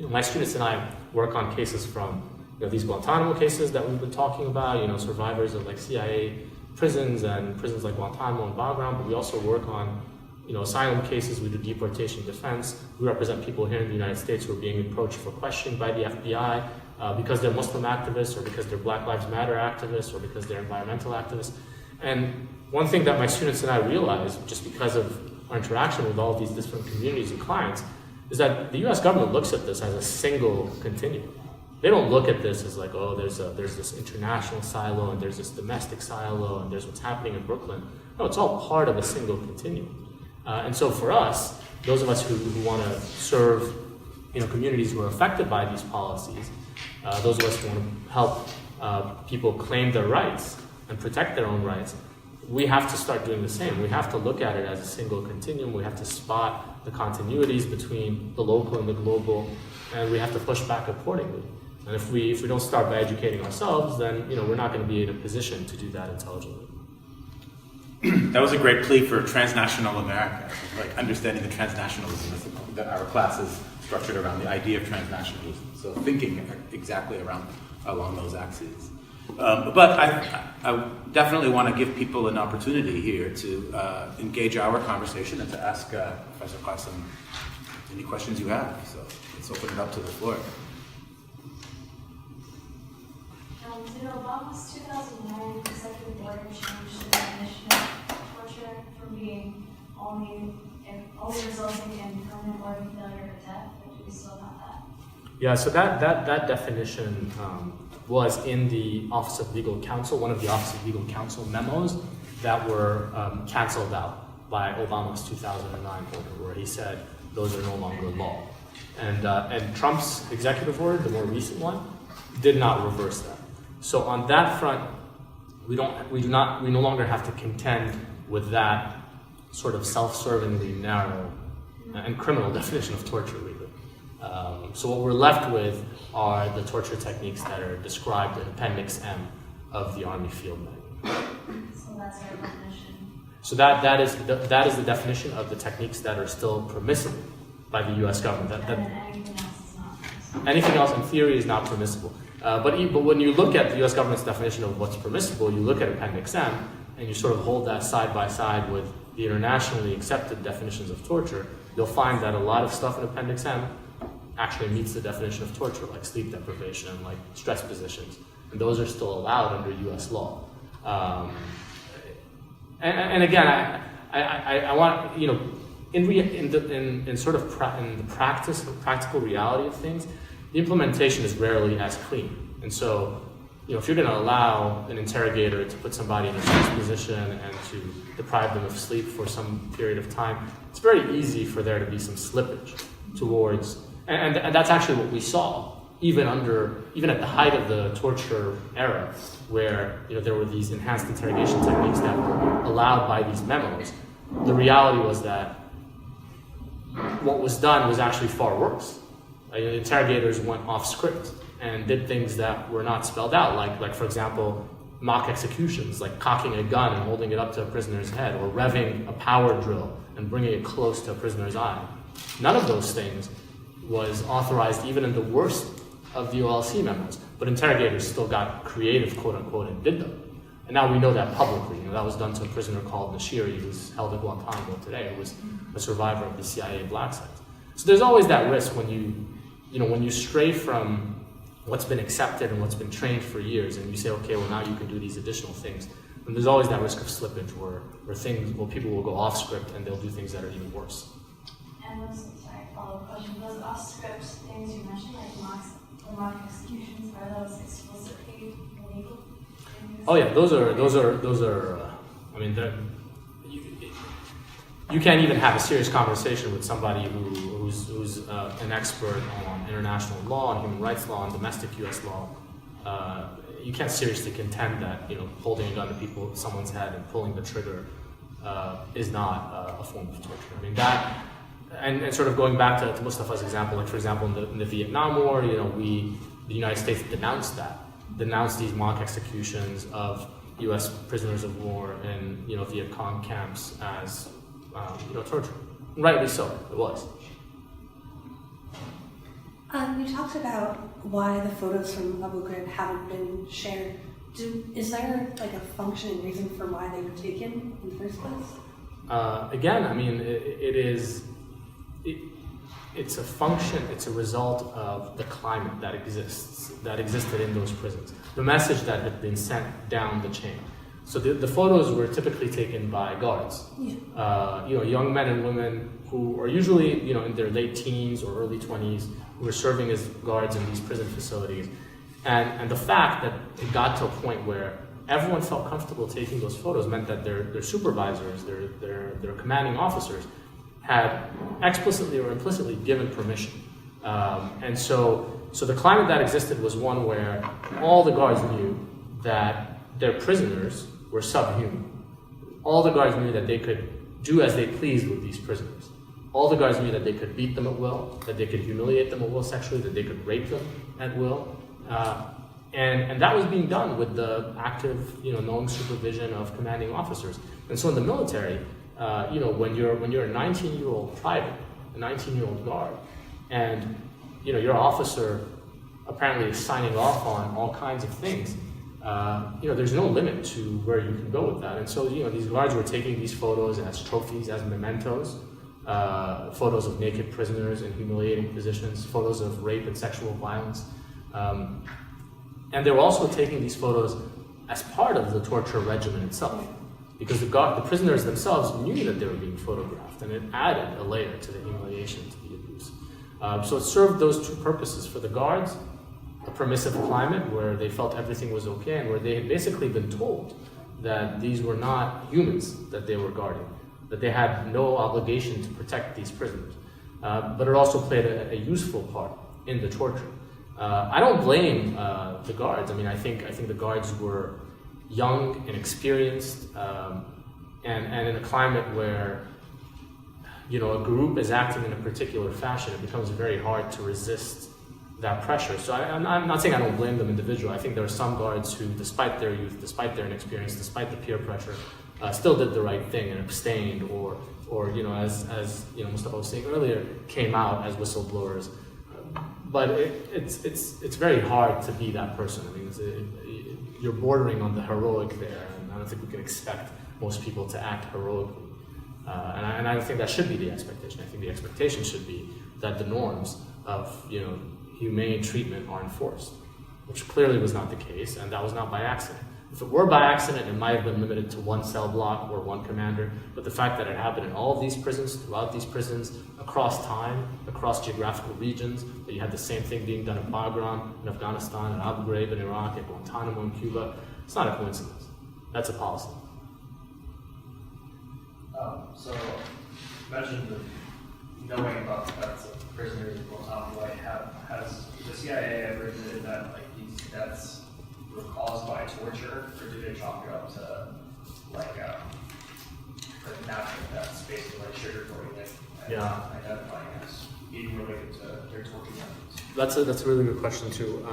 my students and I work on cases from these Guantanamo cases that we've been talking about, survivors of like CIA prisons and prisons like Guantanamo and Bagram, but we also work on asylum cases. We do deportation defense. We represent people here in the United States who are being approached for questioning by the FBI because they're Muslim activists or because they're Black Lives Matter activists or because they're environmental activists. And one thing that my students and I realize, just because of our interaction with all of these different communities and clients, is that the U.S. government looks at this as a single continuum. They don't look at this as like, oh, there's this international silo and there's this domestic silo and there's what's happening in Brooklyn. No, it's all part of a single continuum. And so for us, those of us who want to serve communities who are affected by these policies, those of us who want to help people claim their rights and protect their own rights, we have to start doing the same. We have to look at it as a single continuum. We have to spot the continuities between the local and the global, and we have to push back accordingly. And if we don't start by educating ourselves, then we're not going to be in a position to do that intelligently. That was a great plea for transnational America, like understanding the transnationalism that our class is structured around the idea of transnationalism. So thinking exactly along those axes. But I definitely want to give people an opportunity here to engage our conversation and to ask Professor Kassem any questions you have. So let's open it up to the floor. Did Obama's 2009 executive order change the definition of torture from being only resulting in permanent organ failure or death, or do we still have that? Yeah, so that definition was in the Office of Legal Counsel, one of the Office of Legal Counsel memos that were canceled out by Obama's 2009 order, where he said those are no longer law. And Trump's executive order, the more recent one, did not reverse that. So on that front, we no longer have to contend with that sort of self-servingly narrow and criminal definition of torture, really. So what we're left with are the torture techniques that are described in Appendix M of the Army Field Manual. So that's our definition. So that is the definition of the techniques that are still permissible by the U.S. government. And then anything else is not permissible. Anything else in theory is not permissible. But when you look at the U.S. government's definition of what's permissible, you look at Appendix M and you sort of hold that side by side with the internationally accepted definitions of torture, you'll find that a lot of stuff in Appendix M actually meets the definition of torture, like sleep deprivation, like stress positions. And those are still allowed under U.S. law. And again, I want, in the practical reality of things, the implementation is rarely as clean. And so, if you're going to allow an interrogator to put somebody in a stress position and to deprive them of sleep for some period of time, it's very easy for there to be some slippage towards, and that's actually what we saw, even at the height of the torture era, where there were these enhanced interrogation techniques that were allowed by these memos. The reality was that what was done was actually far worse. Interrogators went off script and did things that were not spelled out, like for example, mock executions, like cocking a gun and holding it up to a prisoner's head, or revving a power drill and bringing it close to a prisoner's eye. None of those things was authorized even in the worst of the OLC memos, but interrogators still got creative, quote unquote, and did them. And now we know that publicly. That was done to a prisoner called Nashiri, who's held at Guantanamo today, who was a survivor of the CIA black site. So there's always that risk when you stray from what's been accepted and what's been trained for years, and you say, okay, well now you can do these additional things. And there's always that risk of slippage where people will go off script and they'll do things that are even worse. And follow-up question. Those off-script things you mentioned, like mock executions, are those explicitly illegal? Oh yeah, those are. You can't even have a serious conversation with somebody who's an expert on international law, and human rights law, and domestic U.S. law. You can't seriously contend that holding a gun to someone's head and pulling the trigger is not a form of torture. That. And sort of going back to Moustafa's example, like for example in the Vietnam War, the United States denounced these mock executions of U.S. prisoners of war in Viet Cong camps as torture. Rightly so, it was. You talked about why the photos from Abu Ghraib haven't been shared. Is there like a function and reason for why they were taken in the first place? Again, it's a function, it's a result of the climate that existed in those prisons. The message that had been sent down the chain. So the photos were typically taken by guards. Young men and women who are usually, in their late teens or early 20s, who were serving as guards in these prison facilities. And the fact that it got to a point where everyone felt comfortable taking those photos meant that their supervisors, their commanding officers, had explicitly or implicitly given permission. And so the climate that existed was one where all the guards knew that their prisoners were subhuman. All the guards knew that they could do as they pleased with these prisoners. All the guards knew that they could beat them at will, that they could humiliate them at will sexually, that they could rape them at will. And that was being done with the active, knowing supervision of commanding officers. And so in the military, when you're a 19-year-old private, a 19-year-old guard, and your officer apparently is signing off on all kinds of things, there's no limit to where you can go with that. And so, these guards were taking these photos as trophies, as mementos, photos of naked prisoners in humiliating positions, photos of rape and sexual violence. And they were also taking these photos as part of the torture regimen itself, because the prisoners themselves knew that they were being photographed, and it added a layer to the humiliation, to the abuse. So it served those two purposes for the guards: a permissive climate where they felt everything was okay, and where they had basically been told that these were not humans that they were guarding, that they had no obligation to protect these prisoners. But it also played a useful part in the torture. I don't blame the guards. I mean, I think the guards were young and experienced, and in a climate where a group is acting in a particular fashion, it becomes very hard to resist that pressure. So I'm not saying I don't blame them individually. I think there are some guards who, despite their youth, despite their inexperience, despite the peer pressure, still did the right thing and abstained, or as Moustafa was saying earlier, came out as whistleblowers. But it's very hard to be that person. I mean, you're bordering on the heroic there, and I don't think we can expect most people to act heroically. And I don't think that should be the expectation. I think the expectation should be that the norms of humane treatment are enforced, which clearly was not the case, and that was not by accident. If it were by accident, it might have been limited to one cell block or one commander, but the fact that it happened in all of these prisons, throughout these prisons, across time, across geographical regions, that you had the same thing being done in Bagram, in Afghanistan, in Abu Ghraib in Iraq, at Guantanamo in Cuba, it's not a coincidence. That's a policy. So, you mentioned the knowing about the deaths of prisoners in Guantanamo. Has the CIA ever admitted that these deaths were caused by torture, or do they chalk it up to natural deaths, basically sugarcoating it and not identifying as being related to their torture methods? That's a really good question too.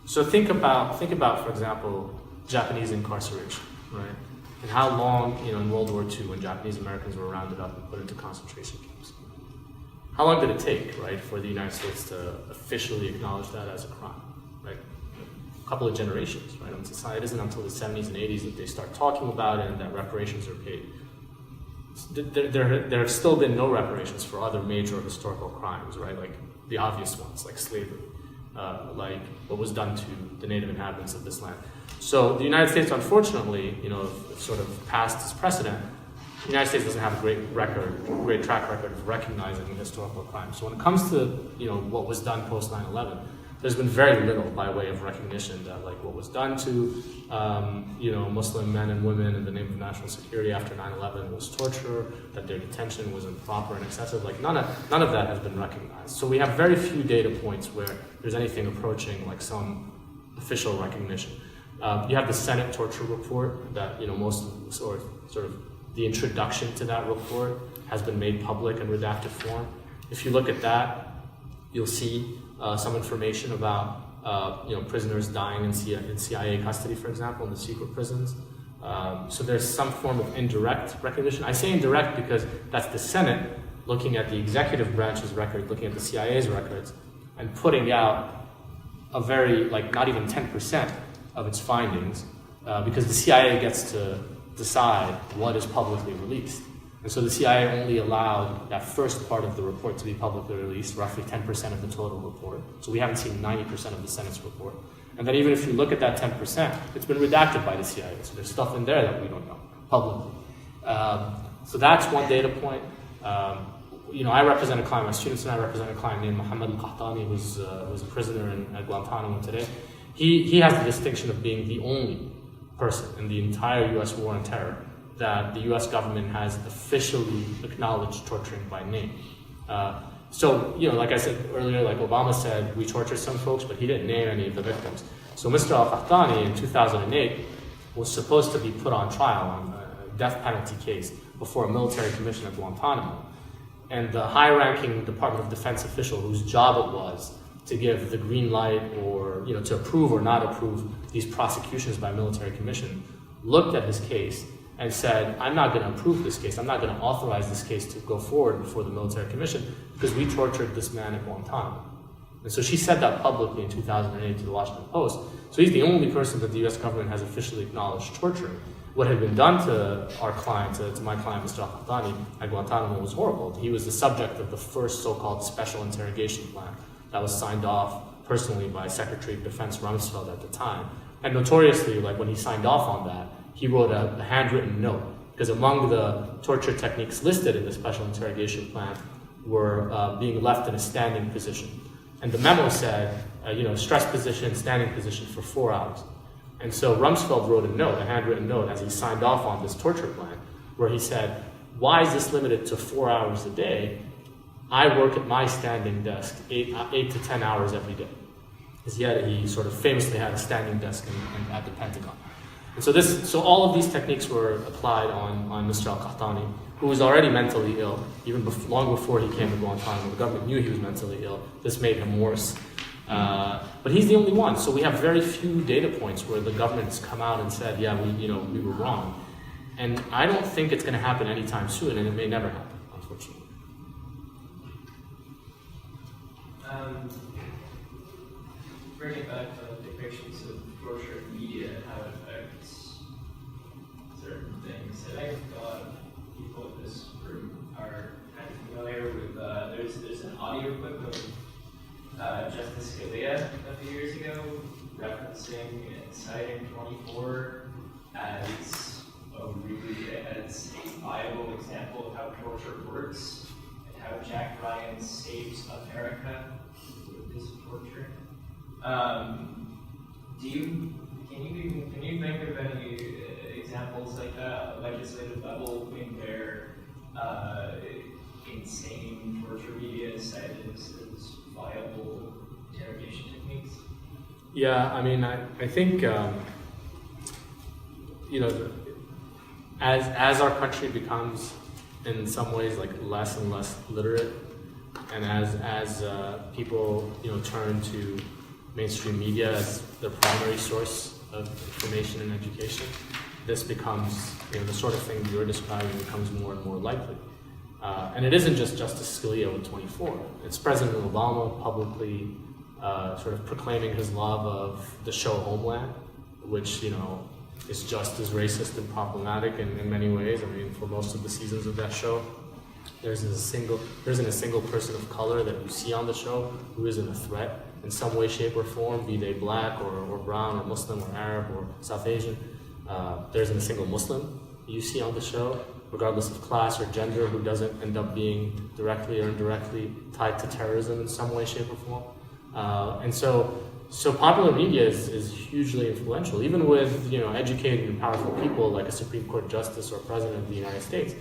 So think about, for example, Japanese incarceration, right? And how long, in World War II, when Japanese Americans were rounded up and put into concentration camps, how long did it take, right, for the United States to officially acknowledge that as a crime, right? A couple of generations, right? It isn't until the 70s and 80s that they start talking about it and that reparations are paid. There have still been no reparations for other major historical crimes, right? Like the obvious ones, like slavery, like what was done to the native inhabitants of this land. So the United States, unfortunately, sort of passed this precedent. The United States doesn't have a great track record of recognizing historical crimes. So when it comes to what was done post 9/11, there's been very little by way of recognition that what was done to Muslim men and women in the name of national security after 9/11 was torture, that their detention was improper and excessive. None of that has been recognized. So we have very few data points where there's anything approaching some official recognition. You have the Senate torture report that most sort of the introduction to that report has been made public in redacted form. If you look at that, you'll see some information about prisoners dying in CIA custody, for example, in the secret prisons. So there's some form of indirect recognition. I say indirect because that's the Senate looking at the executive branch's record, looking at the CIA's records, and putting out a very, not even 10% of its findings, because the CIA gets to decide what is publicly released. And so the CIA only allowed that first part of the report to be publicly released, roughly 10% of the total report. So we haven't seen 90% of the Senate's report. And then even if you look at that 10%, it's been redacted by the CIA. So there's stuff in there that we don't know publicly. So that's one data point. I represent a client, my students and I represent a client named Mohammed al-Qahtani, who's a prisoner at Guantanamo today. He has the distinction of being the only person in the entire U.S. war on terror that the U.S. government has officially acknowledged torturing by name. So, like I said earlier, like Obama said, we torture some folks, but he didn't name any of the victims. So Mr. al-Qahtani in 2008 was supposed to be put on trial on a death penalty case before a military commission at Guantanamo. and the high-ranking Department of Defense official whose job it was to give the green light or to approve or not approve these prosecutions by military commission looked at his case and said, I'm not going to approve this case. I'm not going to authorize this case to go forward before the military commission because we tortured this man at Guantanamo. And so she said that publicly in 2008 to the Washington Post. So he's the only person that the US government has officially acknowledged torturing. What had been done to our client, to my client, Mr. Al-Qahtani, at Guantanamo was horrible. He was the subject of the first so-called special interrogation plan that was signed off personally by Secretary of Defense Rumsfeld at the time. And notoriously, like when he signed off on that, he wrote a handwritten note, because among the torture techniques listed in the special interrogation plan were being left in a standing position. And the memo said, stress position, standing position for 4 hours. And so Rumsfeld wrote a handwritten note, as he signed off on this torture plan, where he said, why is this limited to 4 hours a day? I work at my standing desk 8 to 10 hours every day. Because he sort of famously had a standing desk at the Pentagon. And so all of these techniques were applied on Mr. Al-Qahtani, who was already mentally ill, even long before he came to Guantanamo. The government knew he was mentally ill. This made him worse. But he's the only one. So we have very few data points where the government's come out and said, yeah, we were wrong. And I don't think it's going to happen anytime soon, and it may never happen, unfortunately. Bring it back to depictions of torture in media and how it affects certain things. I think a lot of people in this room are kind of familiar with, there's an audio clip of Justice Scalia a few years ago referencing and citing 24 as a viable example of how torture works and how Jack Ryan saves America with his torture. Can you think of any examples like that at the legislative level when where insane torture media is cited as viable interrogation techniques? Yeah, I mean, I think as our country becomes in some ways like less and less literate, and as people turn to mainstream media as their primary source of information and education, this becomes, the sort of thing you're describing becomes more and more likely. And it isn't just Justice Scalia with 24. It's President Obama publicly sort of proclaiming his love of the show Homeland, which, is just as racist and problematic in many ways. I mean, for most of the seasons of that show, there isn't a single person of color that you see on the show who isn't a threat in some way, shape, or form, be they black or brown or Muslim or Arab or South Asian. There isn't a single Muslim you see on the show, regardless of class or gender, who doesn't end up being directly or indirectly tied to terrorism in some way, shape, or form. And so popular media is hugely influential, even with educated and powerful people like a Supreme Court justice or president of the United States.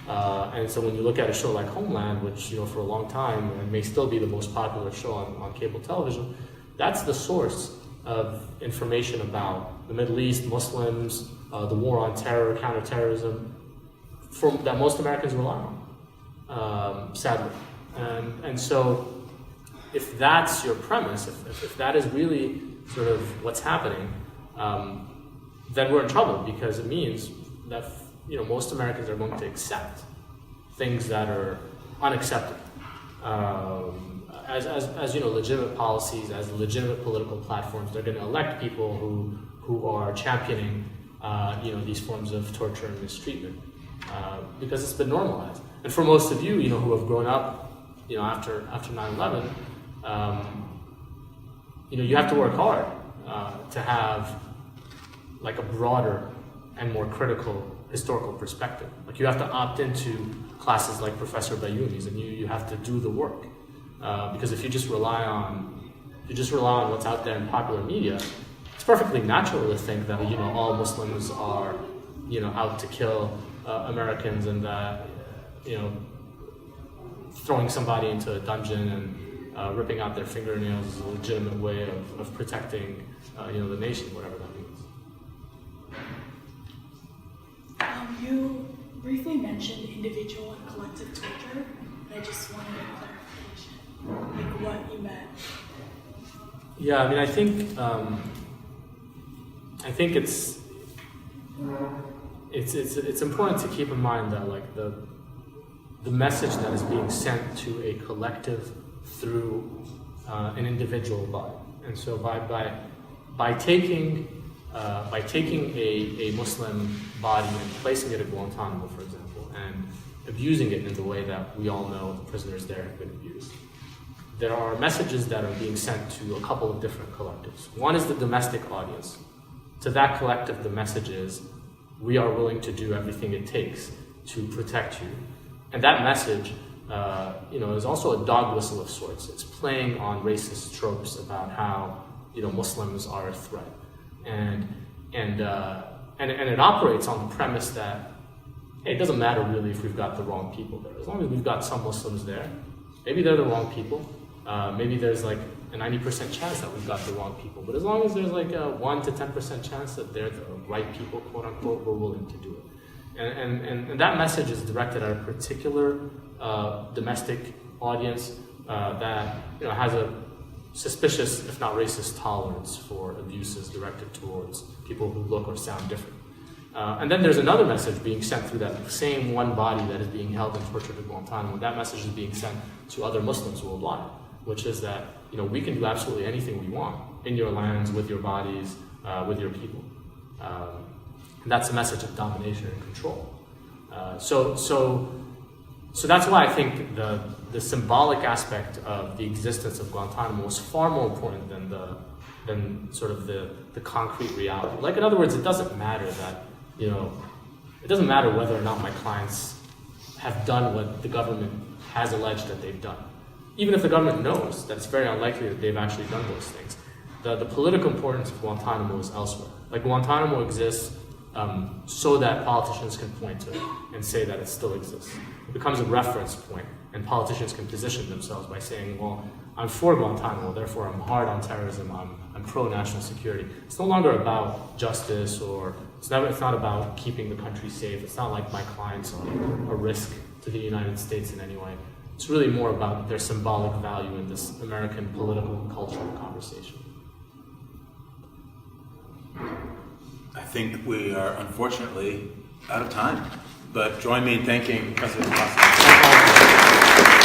And so when you look at a show like Homeland, which for a long time and may still be the most popular show on cable television, that's the source of information about the Middle East, Muslims, the war on terror, counterterrorism, that most Americans rely on, sadly. And so if that's your premise, if that is really sort of what's happening, then we're in trouble, because it means that most Americans are going to accept things that are unacceptable as legitimate policies, as legitimate political platforms. They're going to elect people who are championing these forms of torture and mistreatment because it's been normalized. And for most of you, who have grown up after 9/11, you have to work hard to have like a broader and more critical historical perspective. Like you have to opt into classes like Professor Bayoumi's, and you have to do the work. Because if you just rely on what's out there in popular media, it's perfectly natural to think that all Muslims are out to kill Americans, and that throwing somebody into a dungeon and ripping out their fingernails is a legitimate way of protecting the nation, whatever that means. You briefly mentioned individual and collective torture. I just wanted a clarification, like what you meant. Yeah, I mean, I think it's important to keep in mind that like the message that is being sent to a collective through an individual body, and so by taking a Muslim body and placing it at Guantanamo, for example, and abusing it in the way that we all know the prisoners there have been abused, there are messages that are being sent to a couple of different collectives. One is the domestic audience. To that collective, the message is, we are willing to do everything it takes to protect you. And that message, is also a dog whistle of sorts. It's playing on racist tropes about how, Muslims are a threat. And it operates on the premise that, hey, it doesn't matter really if we've got the wrong people there. As long as we've got some Muslims there, maybe they're the wrong people. Maybe there's like a 90% chance that we've got the wrong people. But as long as there's like a 1 to 10% chance that they're the right people, quote unquote, we're willing to do it. And that message is directed at a particular domestic audience that has a suspicious, if not racist, tolerance for abuses directed towards people who look or sound different. And then there's another message being sent through that same one body that is being held and tortured at Guantanamo. That message is being sent to other Muslims worldwide, which is that we can do absolutely anything we want in your lands, with your bodies, with your people. And that's a message of domination and control. So that's why I think the symbolic aspect of the existence of Guantanamo is far more important than sort of the concrete reality. Like, in other words, it doesn't matter that, it doesn't matter whether or not my clients have done what the government has alleged that they've done. Even if the government knows that it's very unlikely that they've actually done those things. The political importance of Guantanamo is elsewhere. Like, Guantanamo exists so that politicians can point to it and say that it still exists. It becomes a reference point, and politicians can position themselves by saying, well, I'm for Guantanamo, therefore I'm hard on terrorism, I'm pro-national security. It's no longer about justice, or it's not about keeping the country safe. It's not like my clients are a risk to the United States in any way. It's really more about their symbolic value in this American political and cultural conversation. I think we are unfortunately out of time, but join me in thanking President Kassem.